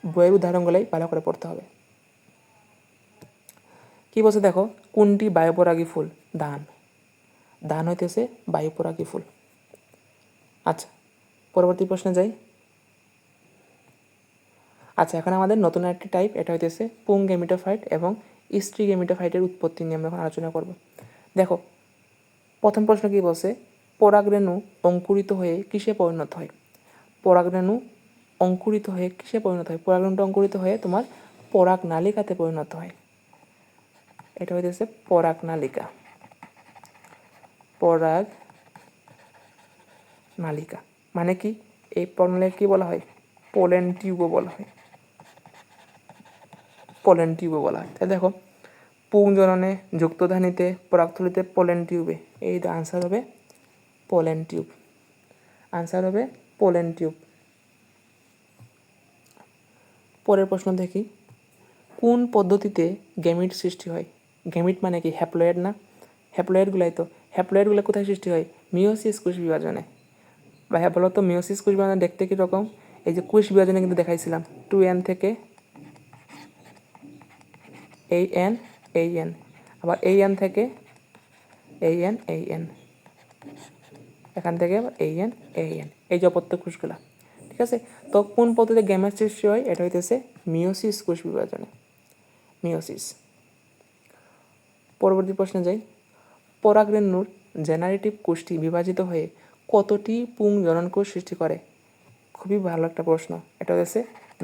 বইয়ের উদাহরণগুলোই ভালো করে পড়তে হবে। কি বলছে দেখো, কোনটি বায়ুপরাগী ফুল? ধান। ধান হইতেছে বায়ুপরাগী ফুল। আচ্ছা, পরবর্তী প্রশ্নে যাই। আচ্ছা, এখন আমাদের নতুন একটি টাইপ, এটা হইতেছে পুং গেমিটোফাইট এবং স্ত্রী গেমিটোফাইটের উৎপত্তি নিয়ে আমরা এখন আলোচনা করব। দেখো, প্রথম প্রশ্ন কি বলছে? পরাগরেণু অঙ্কুরিত হয়ে কিসে পরিণত হয়? পরাগরেণু অঙ্কুরিত হয়ে কিসে পরিণত হয়? পরাগরেণুটা অঙ্কুরিত হয়ে তোমার পরাগ নালিকাতে পরিণত হয়। এটা হইতেছে পরাগ নালিকা। পরাগ নালিকা মানে কি? এই পরাগনালিকা কি বলা হয়? পোলেন টিউবও বলা হয়। পোলেন টিউবও বলা হয়। তাই দেখো, পুং জননে, যুক্তধানীতে, পরাগথলিতে, পোলেন টিউবে। এই আনসার হবে পোলেন টিউব। আনসার হবে পোলেন টিউব। পরের প্রশ্ন দেখি, কোন পদ্ধতিতে গ্যামিট সৃষ্টি হয়? গ্যামিট মানে কি? হ্যাপ্লয়েড না? হ্যাপ্লয়েডগুলাই তো। হ্যাপ্লয়েডগুলো কোথায় সৃষ্টি হয়? মিওসিস কোষ বিভাজনে। ভাইয়া বলো তো, মিওসিস কোষ বিভাজনে দেখতে কীরকম? এই যে কোষ বিভাজনে কিন্তু দেখাইছিলাম 2n থেকে an, an, আবার an থেকে an, এখান থেকে আবার an, এই যে অপত্য কোষগুলা। ঠিক আছে, তো কোন পদ্ধতিতে গ্যামেট সৃষ্টি হয়? এটা হইতেছে মিওসিস কোষ বিভাজনে। মিওসিস। পরবর্তী প্রশ্নে যাই। পরাগরেণুর জেনারেটিভ কোষটি বিভাজিত হয়ে কতটি পুং জননকোষ সৃষ্টি করে? খুবই ভালো একটা প্রশ্ন। এটা হচ্ছে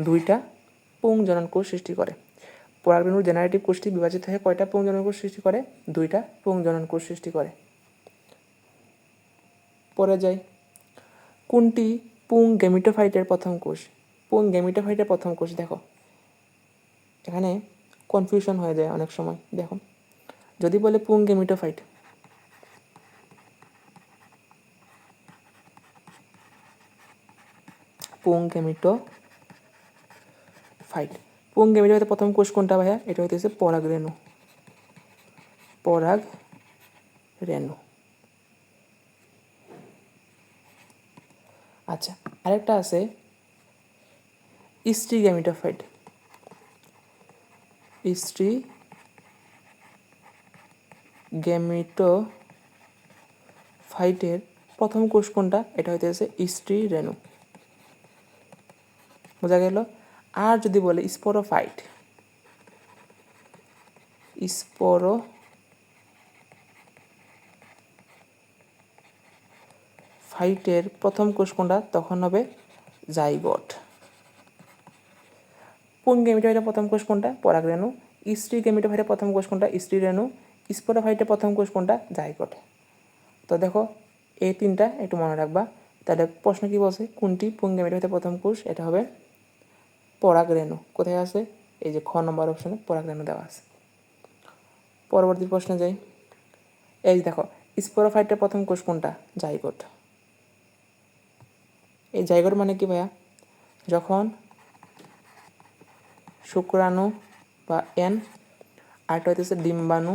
2টা পুং জননকোষ সৃষ্টি করে। পরাগরেণুর জেনারেটিভ কোষটি বিভাজিত হয়ে কয়টা পুং জননকোষ সৃষ্টি করে? 2টা পুং জননকোষ সৃষ্টি করে। পরে যাই, কোনটি পুং গেমিটোফাইটের প্রথম কোষ? পুং গেমিটোফাইটের প্রথম কোষ। দেখো, এখানে কনফিউশন হয়ে যায় অনেক সময়। দেখো, যদি বলে পুং গেমিটোফাইট, পুং গেমিটোফাইট, পুং গেমিটোফাইটের প্রথম কোষ কোনটা ভাইয়া? এটা হইতেছে পরাগরেণু। পরাগরেণু। আচ্ছা, আরেকটা আছে স্ত্রী গেমিটোফাইট। স্ত্রী গেমিটোফাইটের প্রথম কোষ কোনটা? এটা হইতেছে স্ত্রী রেণু। বোঝা গেল? আর যদি বলে স্পোরোফাইট, স্পোরোফাইটের প্রথম কোষ কোনটা? তখন হবে জাইগোট। পুং গেমিটোফাইটের প্রথম কোষ কোনটা? পরাগরেণু। স্ত্রী গেমিটোফাইটের প্রথম কোষ কোনটা? স্ত্রী রেণু। স্পোরোফাইটের প্রথম কোষ কোনটা? জাইগোট। তো দেখো, এই তিনটা একটু মনে রাখবা। তাহলে প্রশ্ন কি বলছে? কোনটি পুং গেমিটোফাইটের প্রথম কোষ? এটা হবে পরাগরেণু। কোথায় আছে? এই যে খ নম্বর অপশনে পরাগরেণু দেওয়া আছে। পরবর্তী প্রশ্নে যাই। এই দেখো স্পোরোফাইটের প্রথম কোষ কোনটা? জাইগোট। এই জাইগোট মানে কি ভাইয়া? যখন শুক্রাণু বা এন, আরেকটা হইতেছে ডিম্বাণু,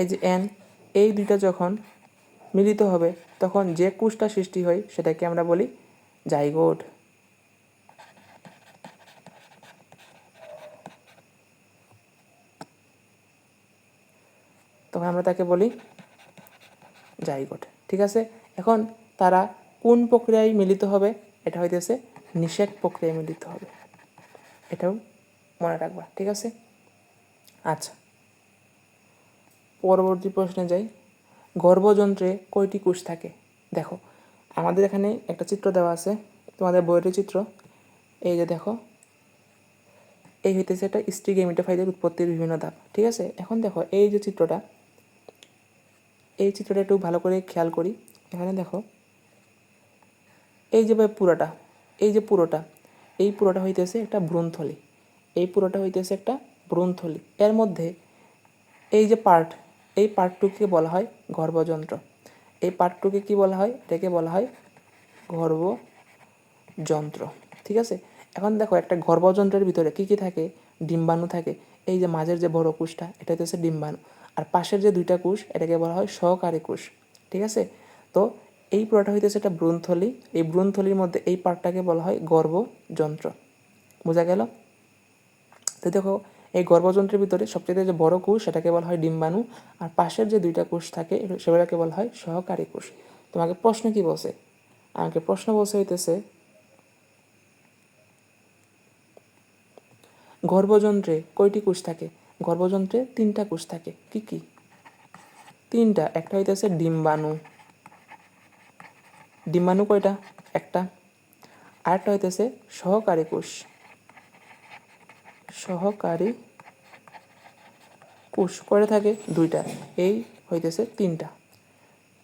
এই যে এন, এই দুইটা যখন মিলিত হবে তখন যে কোষটা সৃষ্টি হয় সেটাকে আমরা বলি জাইগোট। তখন আমরা তাকে বলি জাইগোট। ঠিক আছে, এখন তারা কোন প্রক্রিয়ায় মিলিত হবে? এটা হইতেছে নিষেক প্রক্রিয়ায় মিলিত হবে, এটাও মনে রাখবা। ঠিক আছে, আচ্ছা পরবর্তী প্রশ্নে যাই। গর্ভযন্ত্রে কয়টি কোষ থাকে? দেখো আমাদের এখানে একটা চিত্র দেওয়া আছে, তোমাদের বইয়ের চিত্র। এই যে দেখো, এই হইতেছে একটা স্ত্রী গেমিটোফাইটের উৎপত্তির বিভিন্ন ধাপ। ঠিক আছে, এখন দেখো এই যে চিত্রটা, এই চিত্রটা একটু ভালো করে খেয়াল করি। এখানে দেখো এই যে পুরোটা, এই যে পুরোটা, এই পুরোটা হইতেছে একটা ভ্রূণথলি, এই পুরোটা হইতেছে একটা ভ্রূণথলি। এর মধ্যে এই যে পার্ট, এই পার্টটুকে বলা হয় গর্ভযন্ত্র। এই পার্টটুকে কি বলা হয়? এটাকে বলা হয় গর্ভযন্ত্র। ঠিক আছে, এখন দেখো একটা গর্ভযন্ত্রের ভিতরে কি কি থাকে? ডিম্বাণু থাকে। এই যে মাঝের যে বড় কোষটা, এটা হচ্ছে ডিম্বাণু, আর পাশের যে দুইটা কোষ এটাকে বলা হয় সহকারী কোষ। ঠিক আছে, তো এই পুরোটা হইতেছে একটা ভ্রূণথলি, এই ভ্রূণথলির মধ্যে এই পার্টটাকে বলা হয় গর্ভযন্ত্র। বোঝা গেল? তো দেখো এই গর্ভযন্ত্রের ভিতরে সবচেয়ে যে বড় কোষ সেটাকে বলা হয় ডিম্বাণু, আর পাশের যে দুইটা কোষ থাকে সেগুলোকে বলা হয় সহকারী কোষ। তোমাকে প্রশ্ন কি বলছে? আমাকে প্রশ্ন বলছে হইতেছে গর্ভযন্ত্রে কয়টি কোষ থাকে? গর্ভযন্ত্রে 3টা কোষ থাকে। কি কি? 3টা। একটা হইতেছে ডিম্বাণু। ডিম্বাণু কয়টা? একটা। আরেকটা হইতেছে সহকারী কোষ। সহকারী কোষ কয়টা থাকে? 2টা। এই হইতেছে 3টা।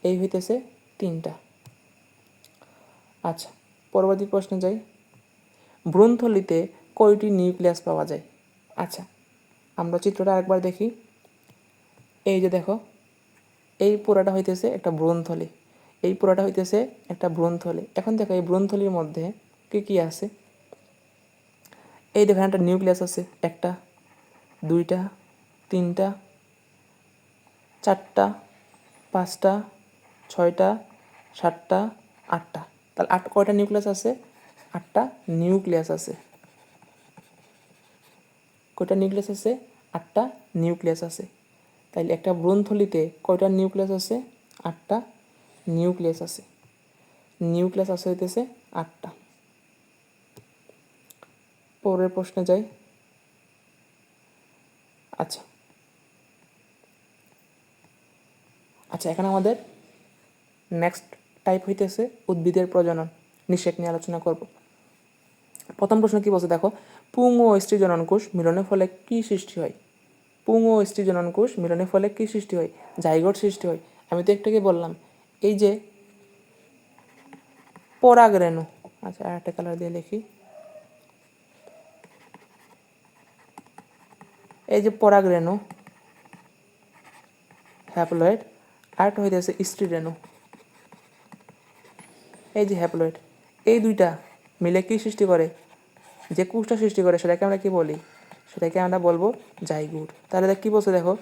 এই হইতেছে 3টা। আচ্ছা পরবর্তী প্রশ্নে যাই। ভ্রূণথলিতে কয়টি নিউক্লিয়াস পাওয়া যায়? আচ্ছা আমরা চিত্রটা আরেকবার দেখি। এই যে দেখো, এই পুরাটা হইতেছে একটা ভ্রূণথলি, এই পুরাটা হইতেছে একটা ভ্রূণথলি। এখন দেখো এই ভ্রূণথলির মধ্যে কি কি আছে? এই দেখো একটা নিউক্লিয়াস আছে, একটা, 2টা, 3টা, 4টা, 5টা, 6টা, 7টা, 8টা। তাহলে কয়টা নিউক্লিয়াস আছে? 8টা নিউক্লিয়াস আছে। কয়টা নিউক্লিয়াস আছে? 8টা নিউক্লিয়াস আছে। তাইলে একটা ভ্রূণথলিতে কয়টা নিউক্লিয়াস আছে? 8টা নিউক্লিয়াস আছে। নিউক্লিয়াস আছে হইতেছে 8টা। পরের প্রশ্নে যাই। আচ্ছা আচ্ছা এখানে আমাদের নেক্সট টাইপ হইতেছে উদ্ভিদের প্রজনন, নিষেক নিয়ে আলোচনা করব। প্রথম প্রশ্ন কি বলছে দেখো, পুং ও স্ত্রী জননকোষ মিলনের ফলে কি সৃষ্টি হয়? পুং ও স্ত্রী জননকোষ মিলনের ফলে কি সৃষ্টি হয়? জাইগোট সৃষ্টি হয়। আমি তো একটু আগে বললাম এই যে পরাগরেণু। আচ্ছা আর একটা কালার দিয়ে লিখি। এই যে পরাগরেণু, হ্যাপ্লয়েড, আরেকটা হইতেছে স্ত্রী রেণু। এই যে হ্যাপ্লয়েড, এই দুইটা মিলে কি সৃষ্টি করে? যে কোষটা সৃষ্টি করে সেটাকে আমরা কি বলি? সেটাকে আমরা বলবো জাইগোট। তাহলে কি বলছে দেখো,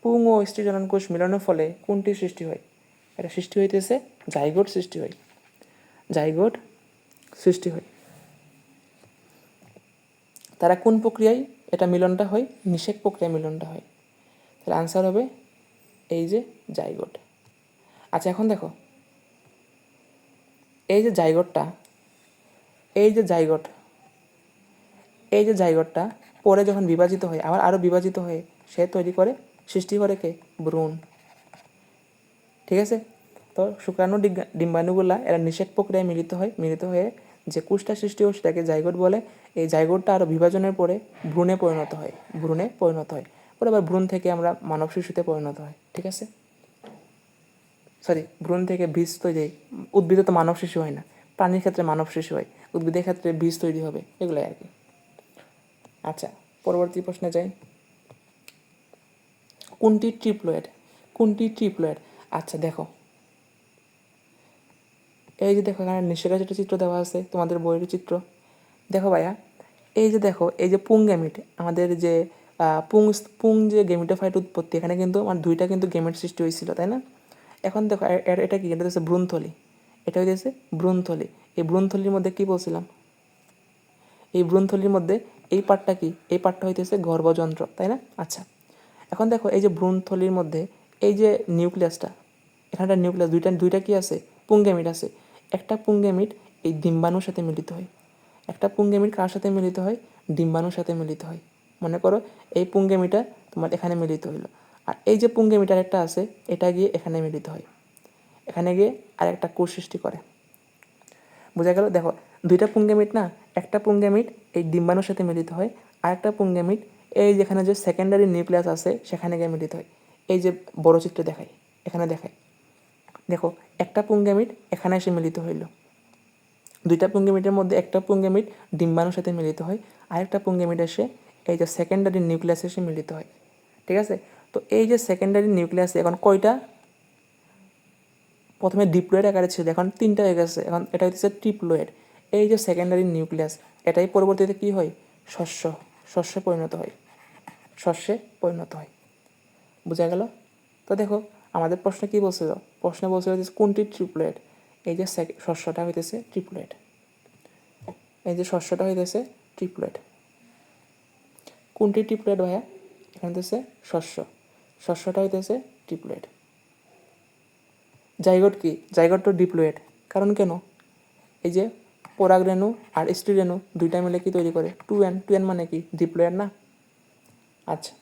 পুং ও স্ত্রী জননকোষ মিলনের ফলে কোনটি সৃষ্টি হয়? এটা সৃষ্টি হইতেছে জাইগোট সৃষ্টি হয়। জাইগোট সৃষ্টি হয়। তারা কোন প্রক্রিয়ায় এটা মিলনটা হয়? নিষেক প্রক্রিয়ায় মিলনটা হয়। তাহলে আনসার হবে এই যে জাইগোট। আচ্ছা এখন দেখো এই যে জাইগোটটা, এই যে জাইগোট, এই যে জাইগোটটা পরে যখন বিভাজিত হয় আবার আরও বিভাজিত হয়ে সে তৈরি করে, সৃষ্টি করে কে? ভ্রূণ। ঠিক আছে, তো শুক্রাণু ডিম্বাণুগুলা এরা নিষেক প্রক্রিয়ায় মিলিত হয়ে যে কোষটা সৃষ্টি হয় সেটাকে জাইগোট বলে। এই জাইগোটটা আরও বিভাজনের পরে ভ্রূণে পরিণত হয়, পরে আবার ভ্রূণ থেকে আমরা মানব শিশুতে পরিণত হয়। ঠিক আছে, ভ্রূণ থেকে বীজ তৈরি। উদ্ভিদে তো মানব শিশু হয় না, প্রাণীর ক্ষেত্রে মানব শিশু হয়, উদ্ভিদের ক্ষেত্রে বীজ তৈরি হবে, এগুলাই আর কি। আচ্ছা, পরবর্তী প্রশ্নে যাই। কোনটি ট্রিপ্লয়েড? কোনটি ট্রিপ্লয়েড? আচ্ছা দেখো, এই যে দেখো এখানে নিষেকের যেটা চিত্র দেওয়া আছে তোমাদের বইয়ের চিত্র, দেখো ভাইয়া, এই যে দেখো এই যে পুং গ্যামিট, আমাদের যে পুং পুং যে গেমিটোফাইট উৎপত্তি, এখানে কিন্তু আমার দুইটা কিন্তু গেমেট সৃষ্টি হয়েছিল, তাই না? এখন দেখো এটা কি, এটা হচ্ছে ভ্রূণথলি, এটা হচ্ছে ভ্রূণথলি। এই ভ্রূণথলির মধ্যে কি বলছিলাম, এই ভ্রূণথলির মধ্যে এই পার্টটা কি, এই পার্টটা হইতেছে গর্ভযন্ত্র, তাই না? আচ্ছা, এখন দেখো এই যে ভ্রূণথলির মধ্যে এই যে নিউক্লিয়াসটা, এখানটা নিউক্লিয়াস দুইটা দুইটা কি আছে, পুংগেমিট আছে। একটা পুংগেমিট এই ডিম্বাণুর সাথে মিলিত হয়, একটা পুংগেমিট কার সাথে মিলিত হয়, ডিম্বাণুর সাথে মিলিত হয়। মনে করো এই পুংগেমিটা তোমার এখানে মিলিত হইলো, আর এই যে পুংগেমিট আরেকটা আছে, এটা গিয়ে এখানে মিলিত হয়, এখানে গিয়ে আরেকটা কোষ সৃষ্টি করে। বোঝা গেল? দেখো দুইটা পুংগেমিট না, একটা পুংগেমিট এই ডিম্বাণুর সাথে মিলিত হয়, আরেকটা পুংগেমিট এই যেখানে যে সেকেন্ডারি নিউক্লিয়াস আছে সেখানে গিয়ে মিলিত হয়। এই যে বড় চিত্রে দেখায়, এখানে দেখায়, দেখো একটা পুংগেমিট এখানে এসে মিলিত হইল, দুইটা পুংগেমিটের মধ্যে একটা পুংগেমিট ডিম্বাণুর সাথে মিলিত হয়, আরেকটা পুংগেমিট এসে এই যে সেকেন্ডারি নিউক্লিয়াসে এসে মিলিত হয়। ঠিক আছে? তো এই যে সেকেন্ডারি নিউক্লিয়াসে এখন কয়টা, প্রথমে ডিপ্লয়েড আকারে ছিল, এখন তিনটা হয়ে গেছে, এখন এটা হচ্ছে ট্রিপ্লয়েড। এই যে সেকেন্ডারি নিউক্লিয়াস, এটাই পরবর্তীতে কি হয়, শস্যে পরিণত হয়, শস্যে পরিণত হয়। বোঝা গেল? তো দেখো আমাদের প্রশ্ন কি বলছিল, প্রশ্নে বলছিল যে কোনটি ট্রিপ্লয়েড, এই যে শস্যটা হইতেছে ট্রিপ্লয়েড, এই যে শস্যটা হইতেছে ট্রিপ্লয়েড। কোনটি ট্রিপ্লয়েড ভাইয়া? এখানে হইতেছে শস্যটা হইতেছে ট্রিপ্লয়েড। জাইগোট কি, জাইগোট তো ডিপ্লয়েড, কারণ কেন, এই যে পরাগরেণু আর স্ত্রীরেণু দুইটা মিলে কি তৈরি করে, 2n, 2n মানে কি, ডিপ্লয়েড না? আচ্ছা,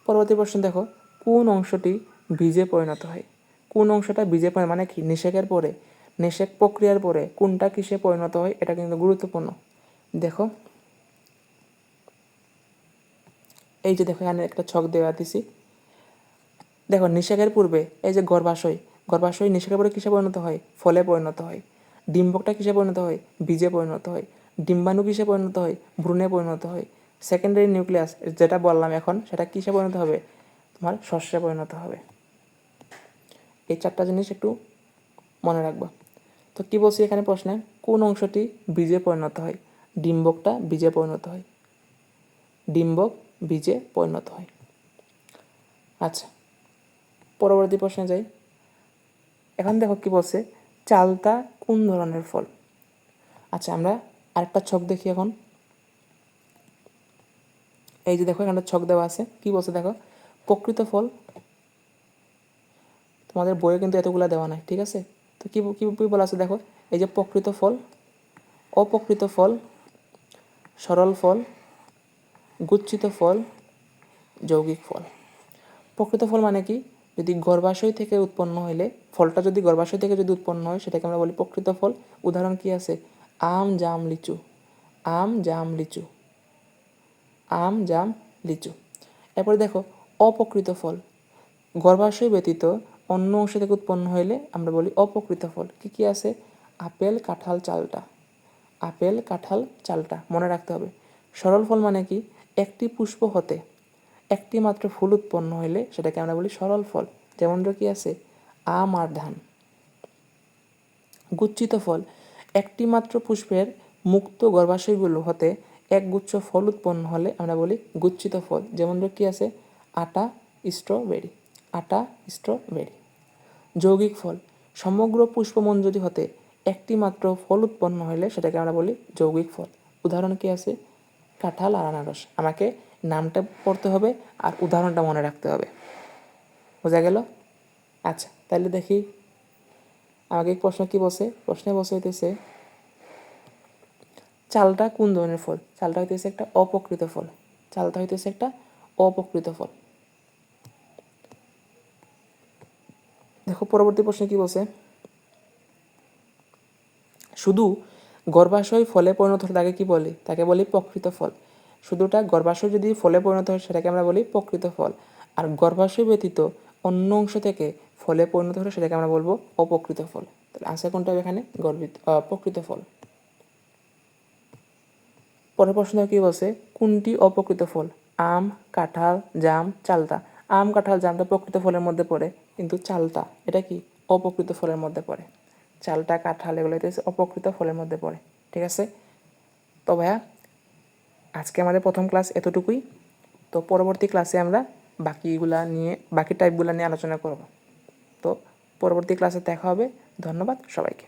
পরবর্তী প্রশ্ন দেখো, কোন অংশটি বীজে পরিণত হয়? কোন অংশটা বীজে পরিণত মানে কি, নিষেকের পরে, নিষেক প্রক্রিয়ার পরে কোনটা কিসে পরিণত হয়, এটা কিন্তু গুরুত্বপূর্ণ। দেখো এই যে দেখো এখানে একটা ছক দেওয়া দিছি, দেখো নিষেকের পূর্বে এই যে গর্ভাশয় নিষেকের পরে কিসে পরিণত হয়, ফলে পরিণত হয়। ডিম্বকটা কিসে পরিণত হয়, বীজে পরিণত হয়। ডিম্বাণু কিসে পরিণত হয়, ভ্রূণে পরিণত হয়। সেকেন্ডারি নিউক্লিয়াস যেটা বললাম এখন, সেটা কিসে পরিণত হবে, তোমার শস্যে পরিণত হবে। এই চারটা জিনিস একটু মনে রাখবা। তো কী বলছি এখানে প্রশ্নে, কোন অংশটি বীজে পরিণত হয়? ডিম্বকটা বীজে পরিণত হয়, ডিম্বক বীজে পরিণত হয়। আচ্ছা, পরবর্তী প্রশ্নে যাই। এখন দেখো কি বলছে, চালতা কোন ধরনের ফল? আচ্ছা, আমরা আরেকটা ছক দেখি এখন। এই যে দেখো এখানে ছক দেওয়া আছে, কি বলছে দেখো, প্রকৃত ফল, তোমাদের বইয়ে কিন্তু এতগুলা দেওয়া নাই, ঠিক আছে? তো কি কি বলা আছে দেখো, এই যে প্রকৃত ফল, অপ্রকৃত ফল, সরল ফল, গুচ্ছিত ফল, যৌগিক ফল। প্রকৃত ফল মানে কি, যদি গর্ভাশয় থেকে উৎপন্ন হইলে, ফলটা যদি গর্ভাশয় থেকে যদি উৎপন্ন হয় সেটাকে আমরা বলি প্রকৃত ফল। উদাহরণ কি আছে, আম, জাম, লিচু, আম, জাম, লিচু, আম, জাম, লিচু। এরপরে দেখো অপ্রকৃত ফল, গর্ভাশয় ব্যতীত অন্য অংশ থেকে উৎপন্ন হইলে আমরা বলি অপ্রকৃত ফল। কি কি আছে, আপেল, কাঁঠাল, চালটা, আপেল, কাঁঠাল, চালটা মনে রাখতে হবে। সরল ফল মানে কি, একটি পুষ্প হতে একটি মাত্র ফুল উৎপন্ন হইলে সেটাকে আমরা বলি সরল ফল, যেমন কি আছে, আম আর ধান। গুচ্ছিত ফল, একটি মাত্র পুষ্পের মুক্ত গর্ভাশয়গুলো হতে এক গুচ্ছ ফল উৎপন্ন হলে আমরা বলি গুচ্ছিত ফল, যেমন কি আছে, আটা, স্ট্রবেরি, আটা, স্ট্রবেরি। যৌগিক ফল, সমগ্র পুষ্পমঞ্জরি হতে একটি মাত্র ফল উৎপন্ন হলে সেটাকে আমরা বলি যৌগিক ফল। উদাহরণ কি আছে, কাঁঠাল আর আনারস। আমাকে নামটা পড়তে হবে আর উদাহরণটা মনে রাখতে হবে। বোঝা গেল? আচ্ছা, তাহলে দেখি আমাকে প্রশ্ন কি বসে, প্রশ্নে বসে হইতেছে চালটা কোন ধরনের ফল? চালটা হইতেছে একটা অপ্রকৃত ফল, চালটা হইতেছে একটা অপ্রকৃত ফল। দেখো পরবর্তী প্রশ্নে কি বলছে, শুধু গর্ভাশয় ফলে পরিণত হলে তাকে কি বলি, তাকে বলি প্রকৃত ফল। শুধুটা গর্ভাশয় যদি ফলে পরিণত হয় সেটাকে আমরা বলি প্রকৃত ফল, আর গর্ভাশয় ব্যতীত অন্য অংশ থেকে ফলে পরিণত হলে সেটাকে আমরা বলবো অপ্রকৃত ফল। তাহলে আনসার কোনটা হবে এখানে, প্রকৃত ফল। পরের প্রশ্ন কী বলছে, কোনটি অপ্রকৃত ফল? আম, কাঁঠাল, জাম, চালতা। আম, কাঁঠাল, জামটা প্রকৃত ফলের মধ্যে পড়ে, কিন্তু চালতা এটা কি অপ্রকৃত ফলের মধ্যে পড়ে। চালটা, কাঁঠাল এগুলো হচ্ছে অপ্রকৃত ফলের মধ্যে পড়ে। ঠিক আছে, তো ভাইয়া আজকে আমাদের প্রথম ক্লাস এতটুকুই। তো পরবর্তী ক্লাসে আমরা বাকি টাইপগুলো নিয়ে আলোচনা করব। তো পরবর্তী ক্লাসে দেখা হবে। ধন্যবাদ সবাইকে।